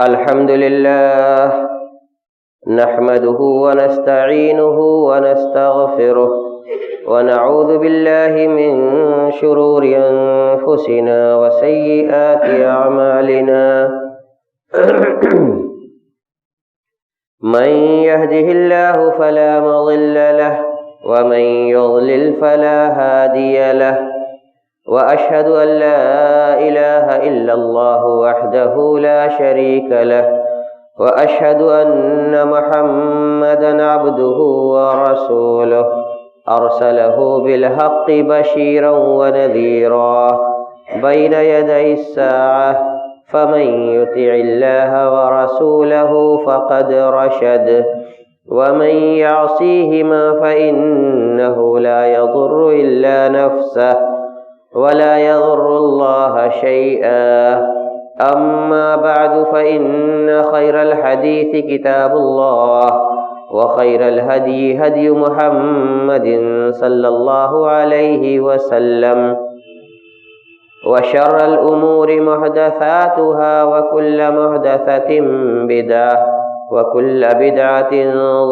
الحمد لله نحمده ونستعينه ونستغفره ونعوذ بالله من شرور أنفسنا وسيئات أعمالنا من يهده الله فلا مضل له ومن يضلل فلا هادي له وأشهد أن لا إله إلا الله وحده لا شريك له وأشهد أن محمدا عبده ورسوله أرسله بالحق بشيرا ونذيرا بين يدي الساعة فمن يطع الله ورسوله فقد رشد ومن يعصيهما فإنه لا يضر إلا نفسه ولا يضر الله شيئا أما بعد فإن خير الحديث كتاب الله وخير الهدي هدي محمد صلى الله عليه وسلم وشر الأمور محدثاتها وكل محدثة بدعة وكل بدعة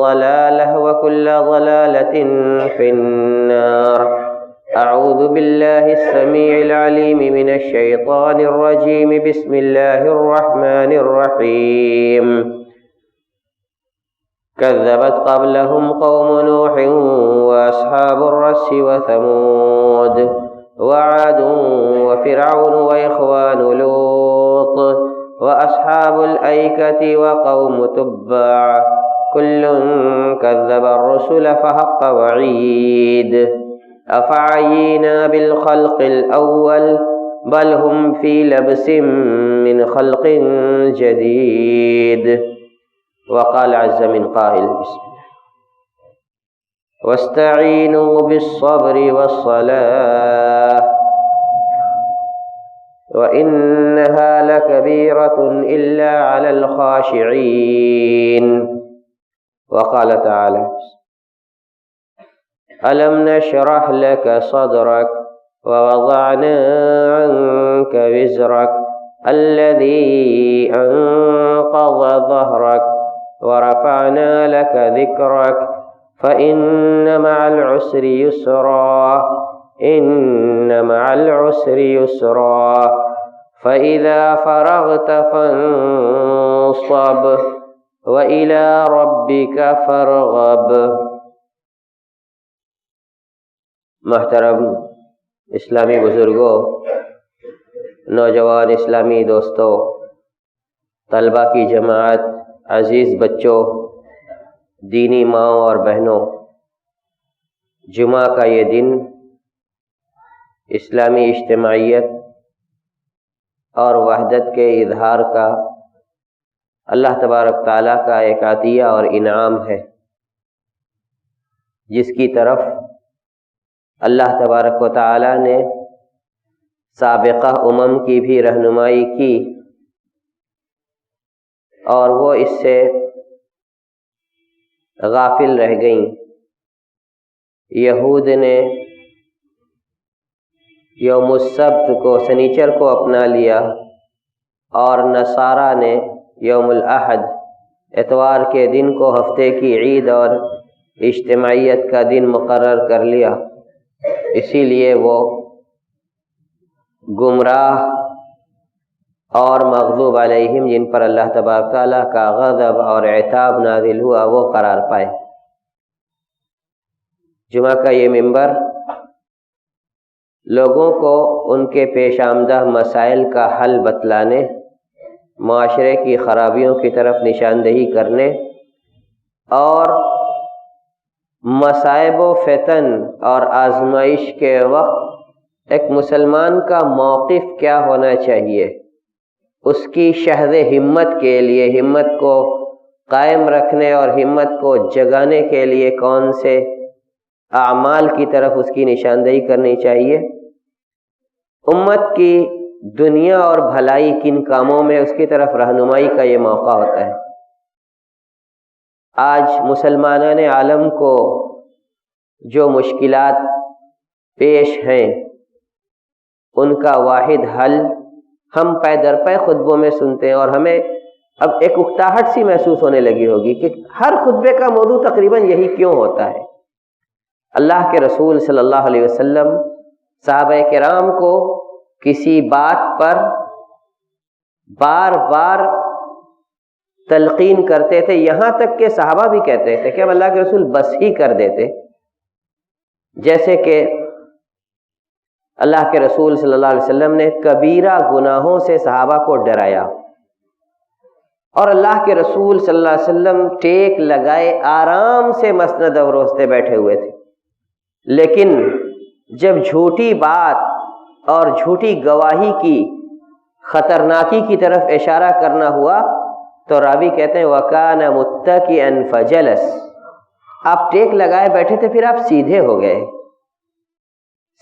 ضلالة وكل ضلالة في النار. أعوذ بالله السميع العليم من الشيطان الرجيم. بسم الله الرحمن الرحيم. كذبت قبلهم قوم نوح وأصحاب الرس وثمود وعاد وفرعون وإخوان لوط وأصحاب الأيكة وقوم تبع كل كذب الرسل فحق وعيد. أفعينا بالخلق الأول بل هم في لبس من خلق جديد. وقال عز من قائل بسم الله واستعينوا بالصبر والصلاة وإنها لكبيرة إلا على الخاشعين. وقال تعالى ألم نشرح لك صدرك ووضعنا عنك وزرك الذي أنقض ظهرك ورفعنا لك ذكرك فإن مع العسر يسرا إن مع العسر يسرا فإذا فرغت فانصب وإلى ربك فارغب. محترم اسلامی بزرگوں، نوجوان اسلامی دوستوں، طلبہ کی جماعت، عزیز بچوں، دینی ماؤں اور بہنوں، جمعہ کا یہ دن اسلامی اجتماعیت اور وحدت کے اظہار کا اللہ تبارک تعالیٰ کا ایک عطیہ اور انعام ہے، جس کی طرف اللہ تبارک و تعالیٰ نے سابقہ امم کی بھی رہنمائی کی، اور وہ اس سے غافل رہ گئیں. یہود نے یوم السبت کو، سنیچر کو اپنا لیا، اور نصارہ نے یوم الاحد، اتوار کے دن کو ہفتے کی عید اور اجتماعیت کا دن مقرر کر لیا. اسی لیے وہ گمراہ اور مغضوب علیہم، جن پر اللہ تبارک تعالیٰ کا غضب اور عتاب نازل ہوا، وہ قرار پائے. جمعہ کا یہ منبر لوگوں کو ان کے پیش آمدہ مسائل کا حل بتلانے، معاشرے کی خرابیوں کی طرف نشاندہی کرنے، اور مصائب و فتن اور آزمائش کے وقت ایک مسلمان کا موقف کیا ہونا چاہیے، اس کی شہد ہمت کے لیے، ہمت کو قائم رکھنے اور ہمت کو جگانے کے لیے کون سے اعمال کی طرف اس کی نشاندہی کرنی چاہیے، امت کی دنیا اور بھلائی کن کاموں میں اس کی طرف رہنمائی کا یہ موقع ہوتا ہے. آج مسلمانان عالم کو جو مشکلات پیش ہیں ان کا واحد حل ہم پے در پے خطبوں میں سنتے ہیں، اور ہمیں اب ایک اکتاہٹ سی محسوس ہونے لگی ہوگی کہ ہر خطبے کا موضوع تقریباً یہی کیوں ہوتا ہے؟ اللہ کے رسول صلی اللہ علیہ وسلم صحابہ کرام کو کسی بات پر بار بار تلقین کرتے تھے، یہاں تک کہ صحابہ بھی کہتے تھے کہ اب اللہ کے رسول بس ہی کر دیتے. جیسے کہ اللہ کے رسول صلی اللہ علیہ وسلم نے کبیرہ گناہوں سے صحابہ کو ڈرایا، اور اللہ کے رسول صلی اللہ علیہ وسلم ٹیک لگائے آرام سے مسند اور روستے بیٹھے ہوئے تھے. لیکن جب جھوٹی بات اور جھوٹی گواہی کی خطرناکی کی طرف اشارہ کرنا ہوا تو راوی کہتے ہیں وَكَانَ مُتَّكِئًا فَجَلَسَ، آپ ٹیک لگائے بیٹھے تھے، پھر آپ سیدھے ہو گئے.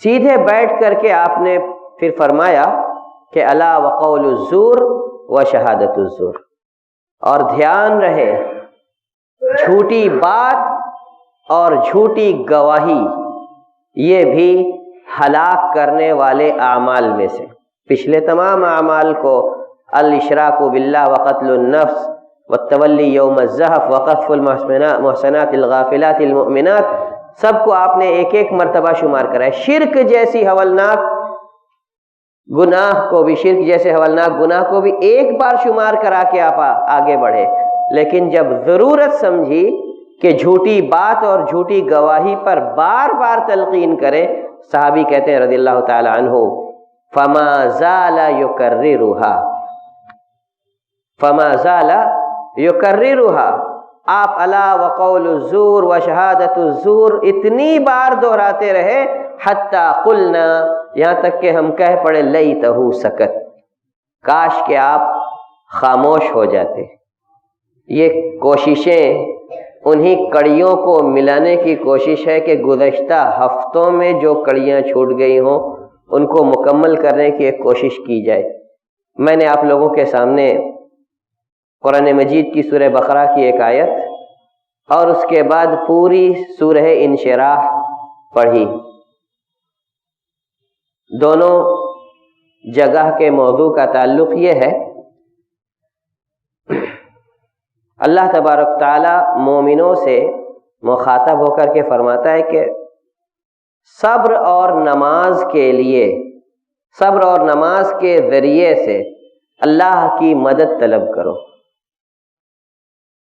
سیدھے بیٹھ کر کے آپ نے پھر فرمایا کہ الا وقول الزور وشہادت الزور، اور دھیان رہے جھوٹی بات اور جھوٹی گواہی یہ بھی ہلاک کرنے والے اعمال میں سے. پچھلے تمام اعمال کو الاشراک باللہ وقتل النفس والتولی یوم الزحف وقذف المحصنات الغافلات المؤمنات سب کو آپ نے ایک ایک مرتبہ شمار کرا ہے. شرک جیسی ہولناک گناہ کو بھی، شرک جیسے ہولناک گناہ کو بھی ایک بار شمار کرا کے آپ آگے بڑھے. لیکن جب ضرورت سمجھی کہ جھوٹی بات اور جھوٹی گواہی پر بار بار تلقین کریں، صحابی کہتے ہیں رضی اللہ تعالی عنہ فما زال یکررها، آپ الا وقول الزور وشہادت الزور اتنی بار دہراتے رہے حتی قلنا، یہاں تک کہ ہم کہہ پڑے لیتہ سکت، کاش کہ آپ خاموش ہو جاتے. یہ کوششیں انہی کڑیوں کو ملانے کی کوشش ہے کہ گزشتہ ہفتوں میں جو کڑیاں چھوٹ گئی ہوں ان کو مکمل کرنے کی ایک کوشش کی جائے. میں نے آپ لوگوں کے سامنے قرآن مجید کی سورہ بقرہ کی ایک آیت اور اس کے بعد پوری سورہ انشراح پڑھی. دونوں جگہ کے موضوع کا تعلق یہ ہے، اللہ تبارک تعالی مومنوں سے مخاطب ہو کر کے فرماتا ہے کہ صبر اور نماز کے لیے، صبر اور نماز کے ذریعے سے اللہ کی مدد طلب کرو،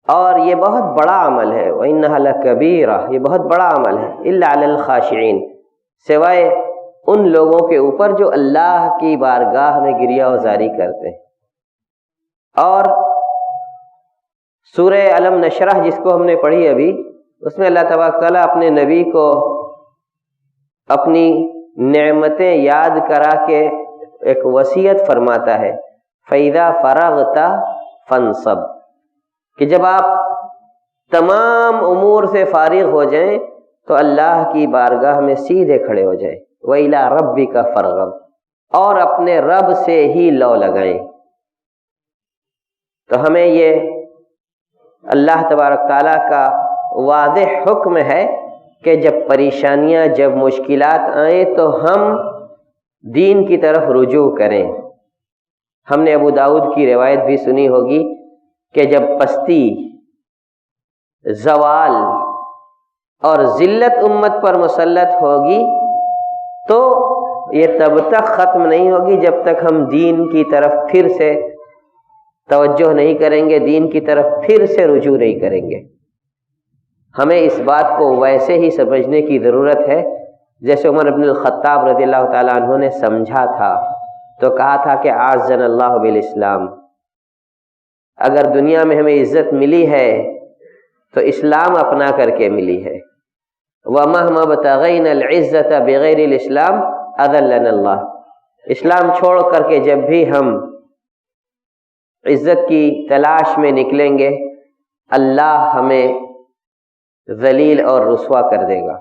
اور یہ بہت بڑا عمل ہے. وَإِنَّهَا لَكَبِيرَةٌ، یہ بہت بڑا عمل ہے. إِلَّا عَلَى الْخَاشِعِينَ، سوائے ان لوگوں کے اوپر جو اللہ کی بارگاہ میں گریہ وزاری کرتے ہیں. اور سورہ علم نشرح جس کو ہم نے پڑھی ابھی، اس میں اللہ تبارک تعالیٰ اپنے نبی کو اپنی نعمتیں یاد کرا کے ایک وصیت فرماتا ہے فَإِذَا فَرَغْتَ فَانصَبْ، کہ جب آپ تمام امور سے فارغ ہو جائیں تو اللہ کی بارگاہ میں سیدھے کھڑے ہو جائیں. وَإِلَىٰ رَبِّكَ فَارْغَب، اور اپنے رب سے ہی لو لگائیں. تو ہمیں یہ اللہ تبارک تعالیٰ کا واضح حکم ہے کہ جب پریشانیاں، جب مشکلات آئیں تو ہم دین کی طرف رجوع کریں. ہم نے ابو داؤد کی روایت بھی سنی ہوگی کہ جب پستی، زوال اور ذلت امت پر مسلط ہوگی تو یہ تب تک ختم نہیں ہوگی جب تک ہم دین کی طرف پھر سے توجہ نہیں کریں گے، دین کی طرف پھر سے رجوع نہیں کریں گے. ہمیں اس بات کو ویسے ہی سمجھنے کی ضرورت ہے جیسے عمر بن الخطاب رضی اللہ تعالیٰ عنہ نے سمجھا تھا. تو کہا تھا کہ اعزنا اللہ بالاسلام، اگر دنیا میں ہمیں عزت ملی ہے تو اسلام اپنا کر کے ملی ہے. وَمَهْمَا بَتَغَيْنَا الْعِزَّةَ بِغَيْرِ الْإِسْلَامِ أَذَلَّنَا اللَّهُ، اسلام چھوڑ کر کے جب بھی ہم عزت کی تلاش میں نکلیں گے اللہ ہمیں ذلیل اور رسوا کر دے گا.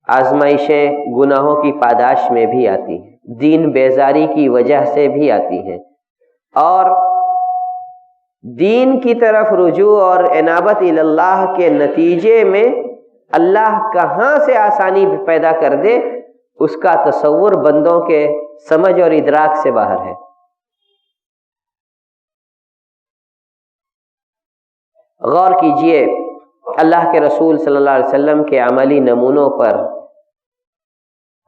آزمائشیں گناہوں کی پاداش میں بھی آتی ہیں، دین بیزاری کی وجہ سے بھی آتی ہیں، اور دین کی طرف رجوع اور انابت اللہ کے نتیجے میں اللہ کہاں سے آسانی پیدا کر دے اس کا تصور بندوں کے سمجھ اور ادراک سے باہر ہے. غور کیجئے اللہ کے رسول صلی اللہ علیہ وسلم کے عملی نمونوں پر۔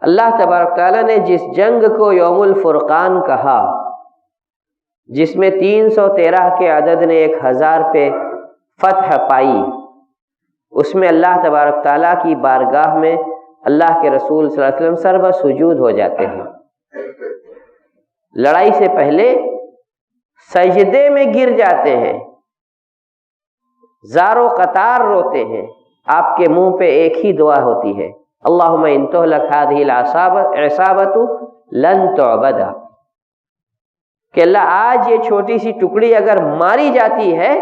اللہ تبارک تعالیٰ نے جس جنگ کو یوم الفرقان کہا، جس میں 313 کے عدد نے 1000 پہ فتح پائی، اس میں اللہ تبارک تعالیٰ کی بارگاہ میں اللہ کے رسول صلی اللہ علیہ وسلم سربہ سجود ہو جاتے ہیں۔ لڑائی سے پہلے سجدے میں گر جاتے ہیں، زار و قطار روتے ہیں، آپ کے منہ پہ ایک ہی دعا ہوتی ہے، اللہم ان تہلک ہذہ العصابۃ لن تعبد، کہ اللہ آج یہ چھوٹی سی ٹکڑی اگر ماری جاتی ہے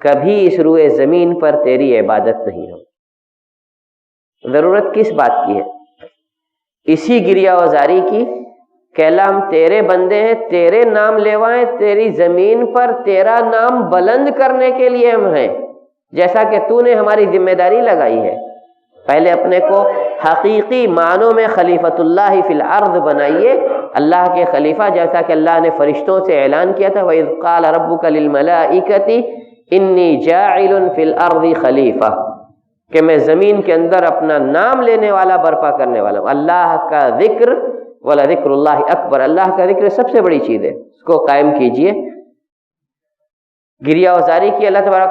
کبھی اس روئے زمین پر تیری عبادت نہیں ہو۔ ضرورت کس بات کی ہے؟ اسی گریہ وزاری کی کہ اللہ ہم تیرے بندے ہیں، تیرے نام لیوائیں، تیری زمین پر تیرا نام بلند کرنے کے لیے ہم ہیں، جیسا کہ تو نے ہماری ذمہ داری لگائی ہے۔ پہلے اپنے کو حقیقی معنوں میں خلیفۃ اللہ فی الارض بنائیے، اللہ کے خلیفہ، جیسا کہ اللہ نے فرشتوں سے اعلان کیا تھا وَإِذْ قَالَ رَبُّكَ لِلْمَلَائِكَةِ إِنِّي جَاعِلٌ فِي الْأَرْضِ خلیفہ، کہ میں زمین کے اندر اپنا نام لینے والا برپا کرنے والا ہوں۔ اللہ کا ذکر وَلَذِكْرُ اللَّهِ اکبر، اللہ کا ذکر سب سے بڑی چیز ہے، اس کو قائم کیجئے۔ گریہ وزاری کی اللہ تبارک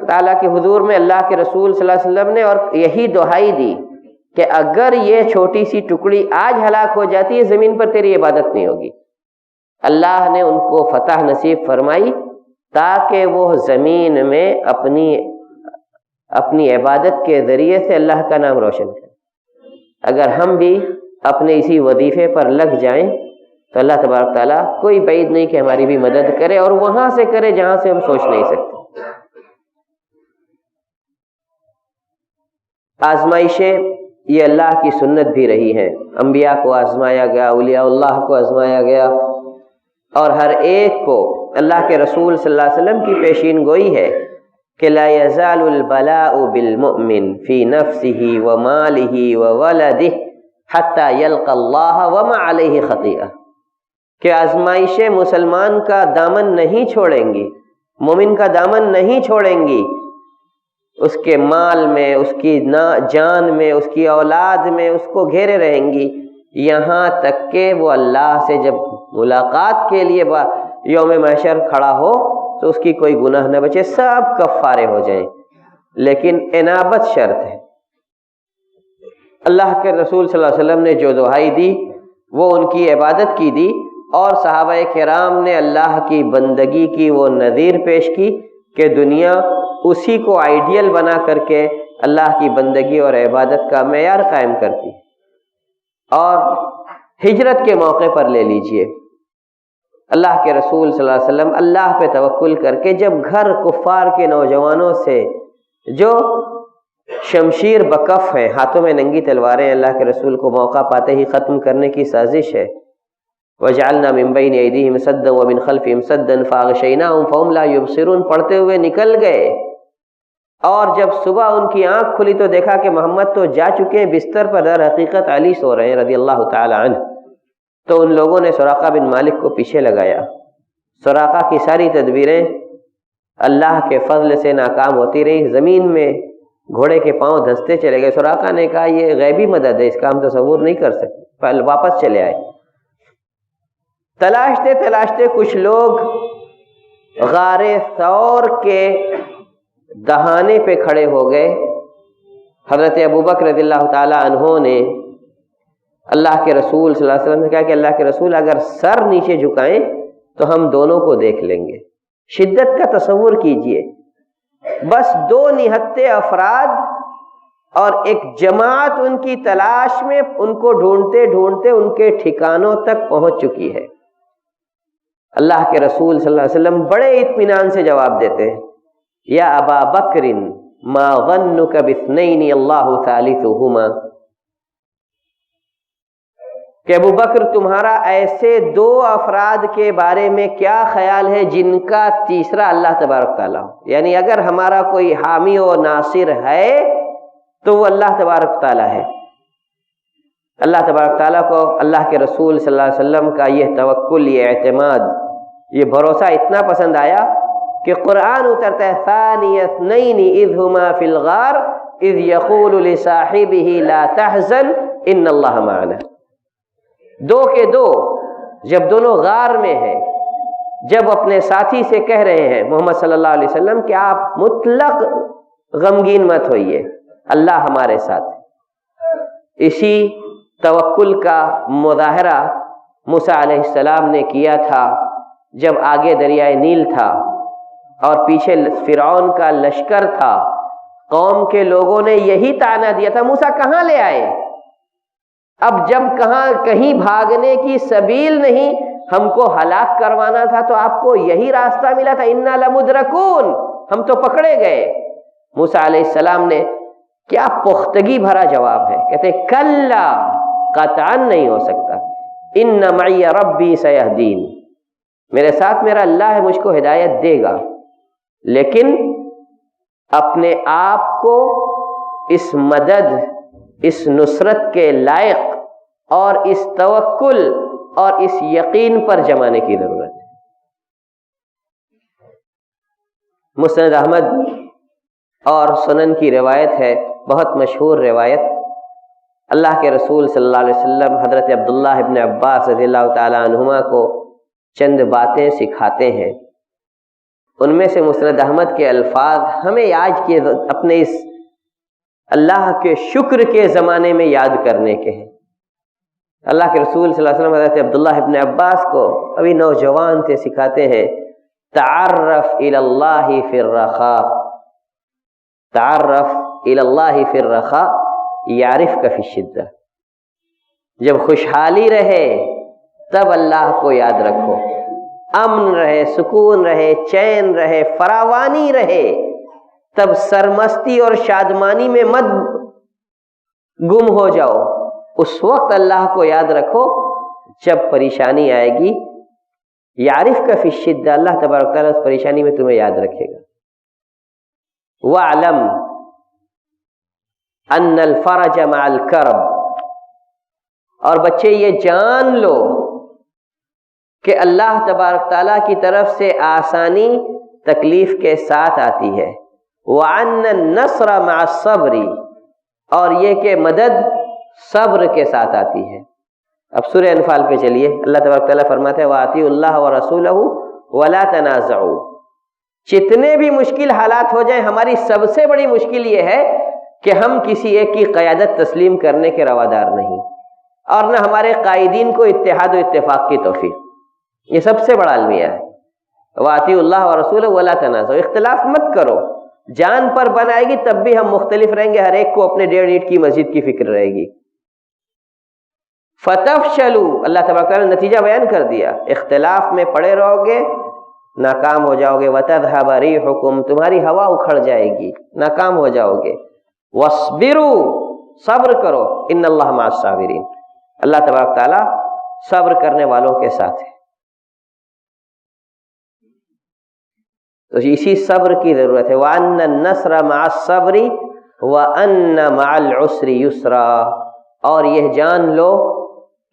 تعالیٰ کے حضور میں اللہ کے رسول صلی اللہ علیہ وسلم نے، اور یہی دہائی دی کہ اگر یہ چھوٹی سی ٹکڑی آج ہلاک ہو جاتی ہے زمین پر تیری عبادت نہیں ہوگی۔ اللہ نے ان کو فتح نصیب فرمائی تاکہ وہ زمین میں اپنی عبادت کے ذریعے سے اللہ کا نام روشن کریں۔ اگر ہم بھی اپنے اسی وظیفے پر لگ جائیں تو اللہ تبارک تعالیٰ کوئی بعید نہیں کہ ہماری بھی مدد کرے، اور وہاں سے کرے جہاں سے ہم سوچ نہیں سکتے۔ آزمائشیں یہ اللہ کی سنت بھی رہی ہے، انبیاء کو آزمایا گیا، اولیاء اللہ کو آزمایا گیا، اور ہر ایک کو اللہ کے رسول صلی اللہ علیہ وسلم کی پیشین گوئی ہے کہ لا یزال البلاء بالمؤمن فی نفسہ ومالہ وولدہ حتی یلقى اللہ وما علیہ خطیئہ، کہ آزمائشیں مسلمان کا دامن نہیں چھوڑیں گی، مومن کا دامن نہیں چھوڑیں گی، اس کے مال میں، اس کی جان میں، اس کی اولاد میں اس کو گھیرے رہیں گی، یہاں تک کہ وہ اللہ سے جب ملاقات کے لیے یوم محشر کھڑا ہو تو اس کی کوئی گناہ نہ بچے، سب کفارے ہو جائیں۔ لیکن انابت شرط ہے۔ اللہ کے رسول صلی اللہ علیہ وسلم نے جو دہائی دی وہ ان کی عبادت کی دی، اور صحابہ کرام نے اللہ کی بندگی کی وہ نظیر پیش کی کہ دنیا اسی کو آئیڈیل بنا کر کے اللہ کی بندگی اور عبادت کا معیار قائم کرتی۔ اور ہجرت کے موقع پر لے لیجئے، اللہ کے رسول صلی اللہ علیہ وسلم اللہ پہ توکل کر کے جب گھر کفار کے نوجوانوں سے جو شمشیر بکف ہیں، ہاتھوں میں ننگی تلواریں، اللہ کے رسول کو موقع پاتے ہی ختم کرنے کی سازش ہے، وَجَعَلْنَا مِن بَيْنِ أَيْدِيهِمْ سَدًّا وَمِنْ خَلْفِهِمْ سَدًّا فَأَغْشَيْنَاهُمْ فَهُمْ لَا يُبْصِرُونَ پڑھتے ہوئے نکل گئے، اور جب صبح ان کی آنکھ کھلی تو دیکھا کہ محمد تو جا چکے ہیں بستر پر، در حقیقت علی سو رہے ہیں رضی اللہ تعالی عنہ۔ تو ان لوگوں نے سراقہ بن مالک کو پیچھے لگایا۔ سراقہ کی ساری تدبیریں اللہ کے فضل سے ناکام ہوتی رہی، زمین میں گھوڑے کے پاؤں دھنستے چلے گئے۔ سراقہ نے کہا یہ غیبی مدد ہے، اس کا ہم تصور نہیں کر سکتے، واپس چلے آئے۔ تلاشتے تلاشتے کچھ لوگ غار ثور کے دہانے پہ کھڑے ہو گئے۔ حضرت ابوبکر رضی اللہ تعالی عنہ نے اللہ کے رسول صلی اللہ علیہ وسلم نے کہا کہ اللہ کے رسول اگر سر نیچے جھکائیں تو ہم دونوں کو دیکھ لیں گے۔ شدت کا تصور کیجئے، بس دو نہتے افراد اور ایک جماعت ان کی تلاش میں ان کو ڈھونڈتے ڈھونڈتے ان کے ٹھکانوں تک پہنچ چکی ہے۔ اللہ کے رسول صلی اللہ علیہ وسلم بڑے اطمینان سے جواب دیتے ہیں، یا ابا بکر ما ظنک باثنین اللہ ثالثہما، کہ ابو بکر تمہارا ایسے دو افراد کے بارے میں کیا خیال ہے جن کا تیسرا اللہ تبارک تعالیٰ ہو؟ یعنی اگر ہمارا کوئی حامی و ناصر ہے تو وہ اللہ تبارک تعالیٰ ہے۔ اللہ تبارک تعالیٰ کو اللہ کے رسول صلی اللہ علیہ وسلم کا یہ توکل، یہ اعتماد، یہ بھروسہ اتنا پسند آیا کہ قرآن اترتا ہے ثانی اثنین اذ ہما فی الغار اذ یقول لصاحبہ لا تحزن ان اللہ معنا. دو کے دو جب دونوں غار میں ہیں، جب اپنے ساتھی سے کہہ رہے ہیں محمد صلی اللہ علیہ وسلم کہ آپ مطلق غمگین مت ہوئیے، اللہ ہمارے ساتھ. اسی توکل کا مظاہرہ موسیٰ علیہ السلام نے کیا تھا جب آگے دریائے نیل تھا اور پیچھے فرعون کا لشکر تھا. قوم کے لوگوں نے یہی طعنہ دیا تھا موسیٰ کہاں لے آئے. اب جب کہیں بھاگنے کی سبیل نہیں، ہم کو ہلاک کروانا تھا تو آپ کو یہی راستہ ملا تھا. انا لمدرکون، ہم تو پکڑے گئے. موسیٰ علیہ السلام نے کیا پختگی بھرا جواب ہے، کہتے ہیں کلا، قطعا نہیں ہو سکتا. ان معی ربی سیہدین، میرے ساتھ میرا اللہ ہے، مجھ کو ہدایت دے گا. لیکن اپنے آپ کو اس مدد، اس نصرت کے لائق اور اس توکل اور اس یقین پر جمانے کی ضرورت ہے. مسند احمد اور سنن کی روایت ہے، بہت مشہور روایت. اللہ کے رسول صلی اللہ علیہ وسلم حضرت عبداللہ ابن عباس رضی اللہ تعالی عنہما کو چند باتیں سکھاتے ہیں. ان میں سے مسند احمد کے الفاظ ہمیں آج کے اپنے اس اللہ کے شکر کے زمانے میں یاد کرنے کے ہیں. اللہ کے رسول صلی اللہ علیہ وسلم حضرت عبداللہ ابن عباس کو ابھی نوجوان تھے سکھاتے ہیں تعرف الی اللہ فی الرخاء، تعرف الی اللہ فی الرخاء یعرفک فی الشدہ. جب خوشحالی رہے تب اللہ کو یاد رکھو، امن رہے، سکون رہے، چین رہے، فراوانی رہے، تب سرمستی اور شادمانی میں مت گم ہو جاؤ. اس وقت اللہ کو یاد رکھو جب پریشانی آئے گی. یعرفک فی الشدہ، اللہ تبارک تعالیٰ اس پریشانی میں تمہیں یاد رکھے گا. وَاعْلَمْ أَنَّ الْفَرَجَ مَعَ الْكَرْبِ، اور بچے یہ جان لو کہ اللہ تبارک تعالیٰ کی طرف سے آسانی تکلیف کے ساتھ آتی ہے. وَأَنَّ النَّصْرَ مَعَ الصَّبْرِ، اور یہ کہ مدد صبر کے ساتھ آتی ہے. اب سورہ انفال پہ چلیے. اللہ تبارک تعالیٰ فرماتے ہیں وَأَطِیعُوا اللَّهَ وَرَسُولَهُ وَلَا تَنَازَعُوا. جتنے بھی مشکل حالات ہو جائیں، ہماری سب سے بڑی مشکل یہ ہے کہ ہم کسی ایک کی قیادت تسلیم کرنے کے روادار نہیں، اور نہ ہمارے قائدین کو اتحاد و اتفاق کی توفیق. یہ سب سے بڑا المیہ ہے. وَأَطِیعُوا اللَّهَ وَرَسُولَهُ وَلَا تَنَازَعُوا، اختلاف مت کرو. جان پر بن آئے گی تب بھی ہم مختلف رہیں گے، ہر ایک کو اپنے 1.5 اینٹ کی مسجد کی فکر رہے گی. فَتَفْشَلُوا، اللہ تبارک تعالیٰ نے نتیجہ بیان کر دیا. اختلاف میں پڑے رہو گے ناکام ہو جاؤ گے. وَتَذْهَبَ رِيحُكُمْ، تمہاری ہوا اکھڑ جائے گی، ناکام ہو جاؤ گے. وَاصْبِرُوا، صبر کرو. إِنَّ اللَّهَ مَعَ الصَّابِرِينَ، اللہ تبارک تعالیٰ صبر کرنے والوں کے ساتھ ہے. تو اسی صبر کی ضرورت ہے. وَأَنَّ النَّصْرَ مَعَ الصَّبْرِ وَأَنَّ مَعَ الْعُسْرِ يُسْرًا، اور یہ جان لو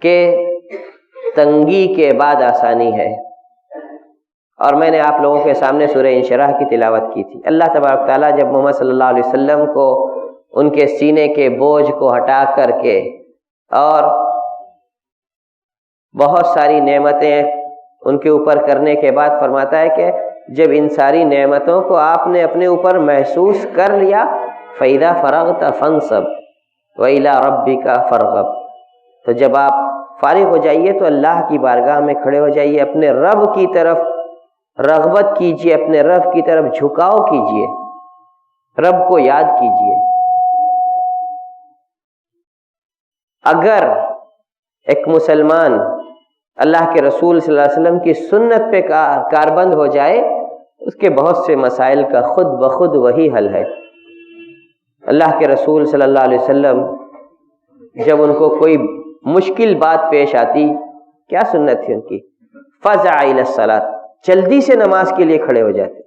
کہ تنگی کے بعد آسانی ہے. اور میں نے آپ لوگوں کے سامنے سورہ انشراح کی تلاوت کی تھی. اللہ تبارک تعالیٰ جب محمد صلی اللہ علیہ وسلم کو ان کے سینے کے بوجھ کو ہٹا کر کے اور بہت ساری نعمتیں ان کے اوپر کرنے کے بعد فرماتا ہے کہ جب ان ساری نعمتوں کو آپ نے اپنے اوپر محسوس کر لیا فَإِذَا فَرَغْتَ فَانْصَبْ وَإِلَىٰ رَبِّكَ فَارْغَب، تو جب آپ فارغ ہو جائیے تو اللہ کی بارگاہ میں کھڑے ہو جائیے، اپنے رب کی طرف رغبت کیجیے، اپنے رب کی طرف جھکاؤ کیجیے، رب کو یاد کیجیے. اگر ایک مسلمان اللہ کے رسول صلی اللہ علیہ وسلم کی سنت پہ کاربند ہو جائے، اس کے بہت سے مسائل کا خود بخود وہی حل ہے. اللہ کے رسول صلی اللہ علیہ وسلم جب ان کو کوئی مشکل بات پیش آتی، کیا سنت تھی ان کی؟ فزع الی الصلاۃ، جلدی سے نماز کے لیے کھڑے ہو جاتے.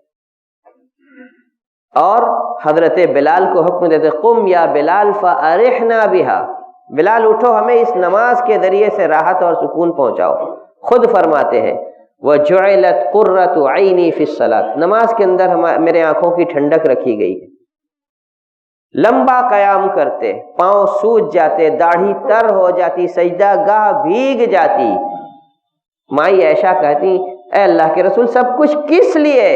اور حضرت بلال کو حکم دیتے قم یا بلال فارحنا بہا، بلال اٹھو ہمیں اس نماز کے ذریعے سے راحت اور سکون پہنچاؤ. خود فرماتے ہیں وَجُعِلَتْ قُرَّةُ عَيْنِي فِي الصَّلَاةِ، نماز کے اندر میرے آنکھوں کی ٹھنڈک رکھی گئی ہے۔ لمبا قیام کرتے، پاؤں سوج جاتے، داڑھی تر ہو جاتی، سجدہ گاہ بھیگ جاتی۔ مائی عائشہ کہتی اے اللہ کے رسول سب کچھ کس لیے؟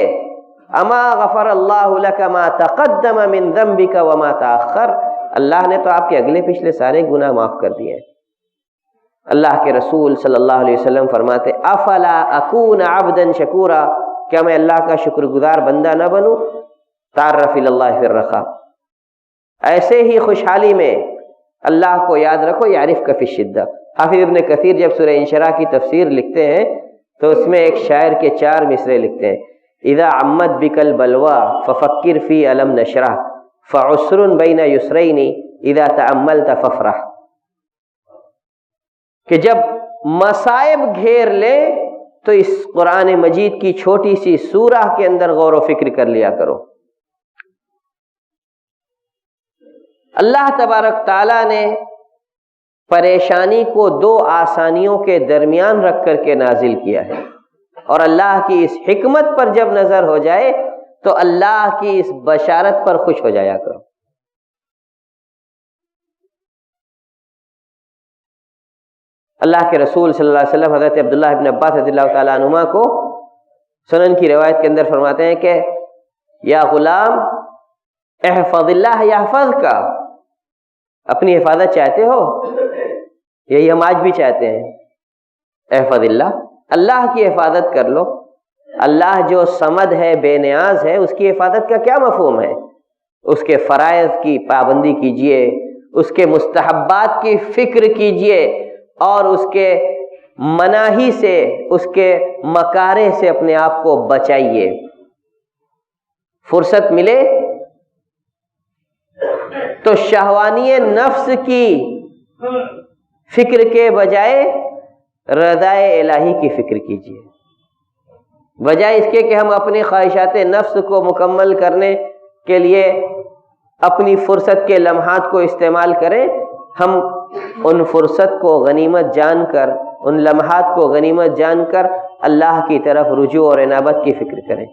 اما غفر اللہ لک ما تقدم من ذنبک وما تاخر، اللہ نے تو آپ کے اگلے پچھلے سارے گناہ معاف کر دیے۔ اللہ کے رسول صلی اللہ علیہ وسلم فرماتے افلا اکون عبدا شکورا، کیا میں اللہ کا شکر گزار بندہ نہ بنوں؟ تعرف الی اللہ فی الرخاء، ایسے ہی خوشحالی میں اللہ کو یاد رکھو، یعرفک فی الشدہ۔ حافظ ابن کثیر جب سورہ انشراح کی تفسیر لکھتے ہیں تو اس میں ایک شاعر کے 4 مصرے لکھتے ہیں، اذا عمت بک البلوى ففکر فی الم نشرح فعسر بین یسرین اذا تأملت فافرح، کہ جب مصائب گھیر لے تو اس قرآن مجید کی چھوٹی سی سورہ کے اندر غور و فکر کر لیا کرو۔ اللہ تبارک تعالیٰ نے پریشانی کو 2 آسانیوں کے درمیان رکھ کر کے نازل کیا ہے، اور اللہ کی اس حکمت پر جب نظر ہو جائے تو اللہ کی اس بشارت پر خوش ہو جایا کرو۔ اللہ کے رسول صلی اللہ علیہ وسلم حضرت عبداللہ ابن عباس رضی اللہ تعالیٰ عنہما کو سنن کی روایت کے اندر فرماتے ہیں کہ یا غلام احفظ اللہ یحفظک، اپنی حفاظت چاہتے ہو؟ یہی ہم آج بھی چاہتے ہیں، احفظ اللہ، اللہ کی حفاظت کر لو۔ اللہ جو صمد ہے، بے نیاز ہے، اس کی حفاظت کا کیا مفہوم ہے؟ اس کے فرائض کی پابندی کیجئے، اس کے مستحبات کی فکر کیجئے، اور اس کے مناہی سے، اس کے مکارہ سے اپنے آپ کو بچائیے۔ فرصت ملے تو شہوانی نفس کی فکر کے بجائے رضائے الہی کی فکر کیجیے، بجائے اس کے کہ ہم اپنی خواہشات نفس کو مکمل کرنے کے لیے اپنی فرصت کے لمحات کو استعمال کریں، ہم ان فرصت کو غنیمت جان کر، ان لمحات کو غنیمت جان کر اللہ کی طرف رجوع اور انابت کی فکر کریں۔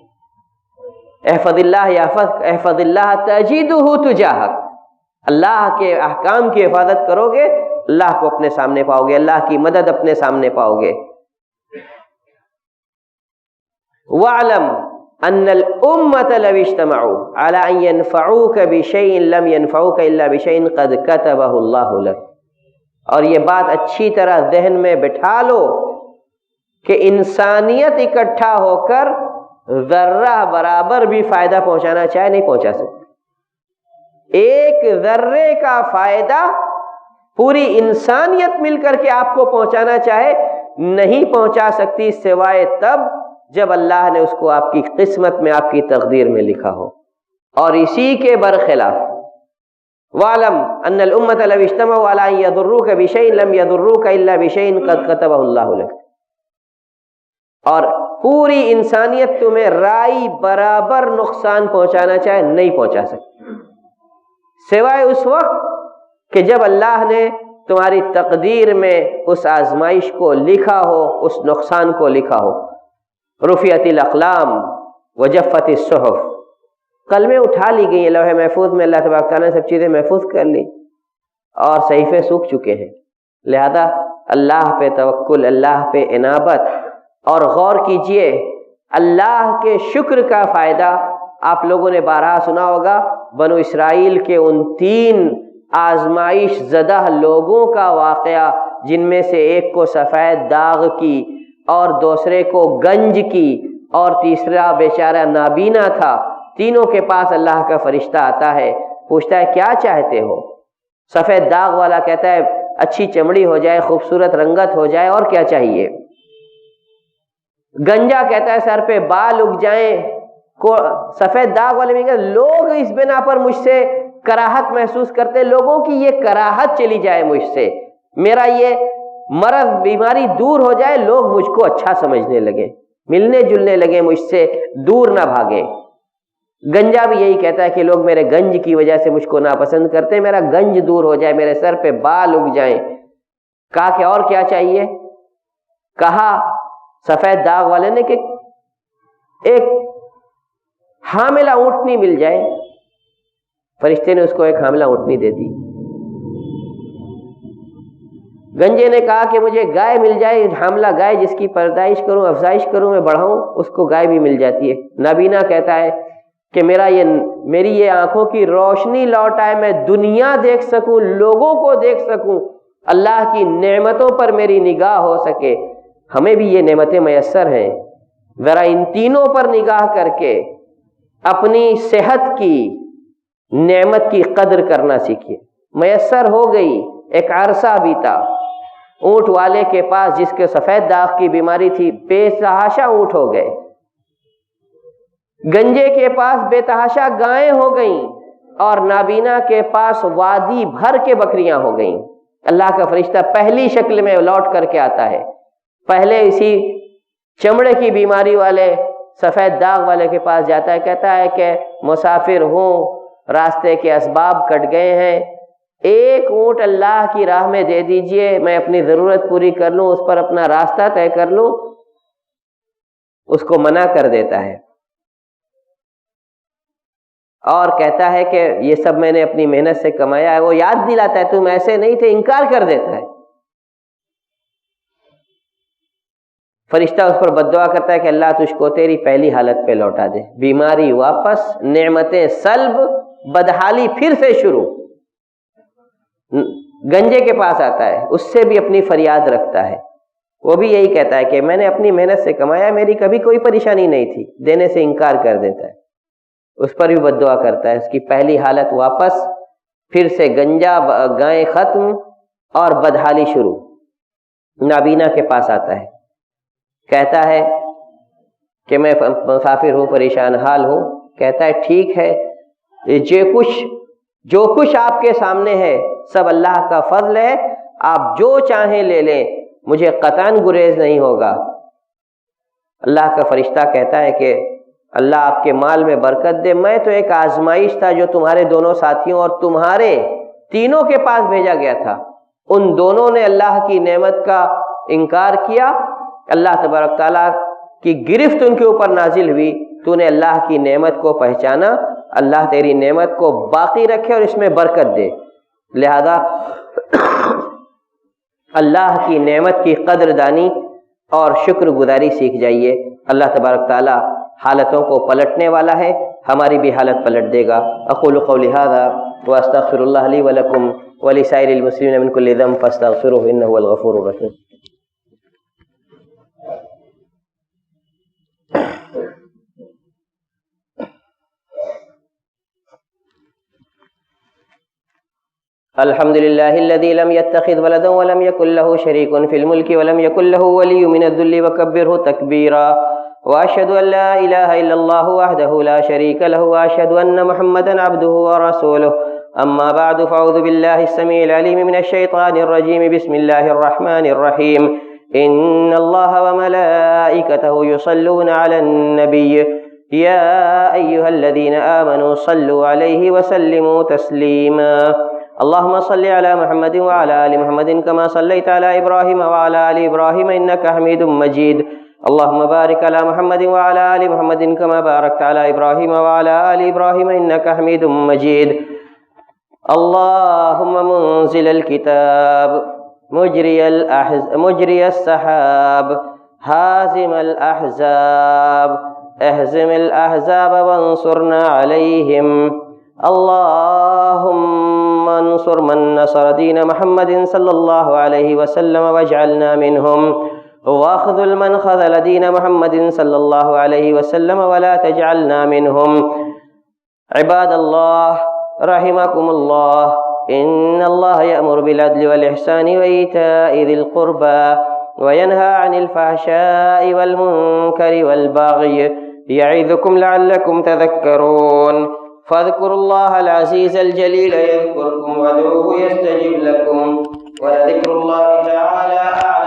احفظ اللہ یحفظک، احفظ اللہ تجدہ تجاہک، اللہ کے احکام کی حفاظت کرو گے اللہ کو اپنے سامنے پاؤ گے، اللہ کی مدد اپنے سامنے پاؤ گے۔ وَاعْلَمْ أَنَّ الْأُمَّةَ لَوِ اجْتَمَعُوا عَلَىٰ أَن يَنفَعُوكَ بِشَيْءٍ لَمْ يَنفَعُوكَ إِلَّا بِشَيْءٍ قَدْ كَتَبَهُ اللَّهُ لَكَ، اور یہ بات اچھی طرح ذہن میں بٹھا لو کہ انسانیت اکٹھا ہو کر ذرہ برابر بھی فائدہ پہنچانا چاہے نہیں پہنچا سکتی۔ ایک ذرے کا فائدہ پوری انسانیت مل کر کے آپ کو پہنچانا چاہے نہیں پہنچا سکتی، سوائے تب جب اللہ نے اس کو آپ کی قسمت میں، آپ کی تقدیر میں لکھا ہو۔ اور اسی کے برخلاف وَاعْلَمْ أَنَّ الْأُمَّةَ لَوِ اجْتَمَعُوا عَلَىٰ أَن يَضُرُّوكَ بِشَيْءٍ لَمْ يَضُرُّوكَ إِلَّا بِشَيْءٍ قَدْ كَتَبَهُ اللَّهُ لَكَ، اور پوری انسانیت تمہیں رائی برابر نقصان پہنچانا چاہے نہیں پہنچا سکتی، سوائے اس وقت کہ جب اللہ نے تمہاری تقدیر میں اس آزمائش کو لکھا ہو، اس نقصان کو لکھا ہو۔ رفعت الاقلام وجفت الصحف، قلمیں اٹھا لی گئی ہیں لوح محفوظ میں، اللہ تبارک تعالیٰ نے سب چیزیں محفوظ کر لی اور صحیفے سوکھ چکے ہیں۔ لہذا اللہ پہ توکل، اللہ پہ انابت، اور غور کیجئے اللہ کے شکر کا فائدہ آپ لوگوں نے بارہا سنا ہوگا، بنو اسرائیل کے ان 3 آزمائش زدہ لوگوں کا واقعہ، جن میں سے ایک کو سفید داغ کی اور دوسرے کو گنج کی اور تیسرا بیچارہ نابینا تھا۔ تینوں کے پاس اللہ کا فرشتہ آتا ہے، پوچھتا ہے کیا چاہتے ہو؟ سفید داغ والا کہتا ہے اچھی چمڑی ہو جائے، خوبصورت رنگت ہو جائے، اور کیا چاہیے؟ گنجا کہتا ہے سر پہ بال اگ جائیں۔ سفید داغ والے میں کہتے لوگ اس بنا پر مجھ سے کراہت محسوس کرتے، لوگوں کی یہ کراہت چلی جائے مجھ سے، میرا یہ مرض بیماری دور ہو جائے، لوگ مجھ کو اچھا سمجھنے لگے، ملنے جلنے لگے مجھ سے، دور نہ بھاگیں۔ گنجا بھی یہی کہتا ہے کہ لوگ میرے گنج کی وجہ سے مجھ کو ناپسند کرتے، میرا گنج دور ہو جائے، میرے سر پہ بال اگ جائیں۔ کہا کہ اور کیا چاہیے؟ کہا سفید داغ والے نے کہ ایک حاملہ اونٹنی مل جائے. فرشتے نے اس کو ایک حاملہ اونٹنی دے دی. گنجے نے کہا کہ مجھے گائے مل جائے، حاملہ گائے جس کی پردائش کروں، افزائش کروں، میں بڑھاؤں. اس کو گائے بھی مل جاتی ہے. نابینا کہتا ہے کہ میری یہ آنکھوں کی روشنی لوٹ آئے، میں دنیا دیکھ سکوں، لوگوں کو دیکھ سکوں، اللہ کی نعمتوں پر میری نگاہ ہو سکے. ہمیں بھی یہ نعمتیں میسر ہیں، ذرا ان تینوں پر نگاہ کر کے اپنی صحت کی نعمت کی قدر کرنا سیکھیے. میسر ہو گئی. ایک عرصہ بیتا، اونٹ والے کے پاس جس کے سفید داغ کی بیماری تھی بے تحاشا اونٹ ہو گئے، گنجے کے پاس بے تحاشا گائیں ہو گئیں، اور نابینا کے پاس وادی بھر کے بکریاں ہو گئیں. اللہ کا فرشتہ پہلی شکل میں لوٹ کر کے آتا ہے. پہلے اسی چمڑے کی بیماری والے سفید داغ والے کے پاس جاتا ہے، کہتا ہے کہ مسافر ہوں، راستے کے اسباب کٹ گئے ہیں، ایک اونٹ اللہ کی راہ میں دے دیجئے، میں اپنی ضرورت پوری کر لوں، اس پر اپنا راستہ طے کر لوں. اس کو منع کر دیتا ہے اور کہتا ہے کہ یہ سب میں نے اپنی محنت سے کمایا ہے. وہ یاد دلاتا ہے تم ایسے نہیں تھے، انکار کر دیتا ہے. فرشتہ اس پر بد دعا کرتا ہے کہ اللہ تجھ کو تیری پہلی حالت پہ لوٹا دے. بیماری واپس، نعمتیں سلب، بدحالی پھر سے شروع. گنجے کے پاس آتا ہے، اس سے بھی اپنی فریاد رکھتا ہے. وہ بھی یہی کہتا ہے کہ میں نے اپنی محنت سے کمایا، میری کبھی کوئی پریشانی نہیں تھی. دینے سے انکار کر دیتا ہے. اس پر بھی بد دعا کرتا ہے. اس کی پہلی حالت واپس، پھر سے گنجا، گائیں ختم اور بدحالی شروع. نابینا کے پاس آتا ہے، کہتا ہے کہ میں مسافر ہوں، پریشان حال ہوں. کہتا ہے ٹھیک ہے، جو کچھ آپ کے سامنے ہے سب اللہ کا فضل ہے، آپ جو چاہیں لے لیں، مجھے قطعاً گریز نہیں ہوگا. اللہ کا فرشتہ کہتا ہے کہ اللہ آپ کے مال میں برکت دے. میں تو ایک آزمائش تھا جو تمہارے دونوں ساتھیوں اور تمہارے تینوں کے پاس بھیجا گیا تھا. ان دونوں نے اللہ کی نعمت کا انکار کیا، اللہ تبارک تعالیٰ کی گرفت ان کے اوپر نازل ہوئی. تو نے اللہ کی نعمت کو پہچانا، اللہ تیری نعمت کو باقی رکھے اور اس میں برکت دے. لہذا اللہ کی نعمت کی قدر دانی اور شکر گزاری سیکھ جائیے. اللہ تبارک تعالیٰ حالتوں کو پلٹنے والا ہے، ہماری بھی حالت پلٹ دے گا. اقول قولی ھذا واستغفر اللہ لی ولکم ولسائر المسلمین من کل ذنب فاستغفروہ انہ هو الغفور الرحیم. الحمد لله الذي لم يتخذ ولدا ولم يكن له شريك في الملك ولم يكن له ولي من الذل وكبره تكبيرا. وأشهد أن لا إله إلا الله وحده لا شريك له وأشهد أن محمدا عبده ورسوله. أما بعد فأعوذ بالله السميع العليم من الشيطان الرجيم. بسم الله الرحمن الرحيم. إن الله وملائكته يصلون على النبي يا أيها الذين آمنوا صلوا عليه وسلموا تسليما. اللهم صل على محمد وعلى آل محمد كما صليت على إبراهيم وعلى آل إبراهيم إنك حميد مجيد. اللهم بارك على محمد وعلى آل محمد كما باركت على إبراهيم وعلى آل إبراهيم إنك حميد مجيد. اللهم منزل الكتاب مجري السحاب هازم الأحزاب اهزم الأحزاب وانصرنا عليهم. اللهم انصر من نصر دين محمد صلى الله عليه وسلم واجعلنا منهم، واخذل من خذل دين محمد صلى الله عليه وسلم ولا تجعلنا منهم. عباد الله رحمكم الله، إن الله يأمر بالعدل والإحسان وإيتاء ذي القربى وينهى عن الفحشاء والمنكر والبغي يعظكم لعلكم تذكرون. فاذكروا الله العزيز الجليل يذكركم وادعوه يستجب لكم، ولذكر الله تعالى أعلم.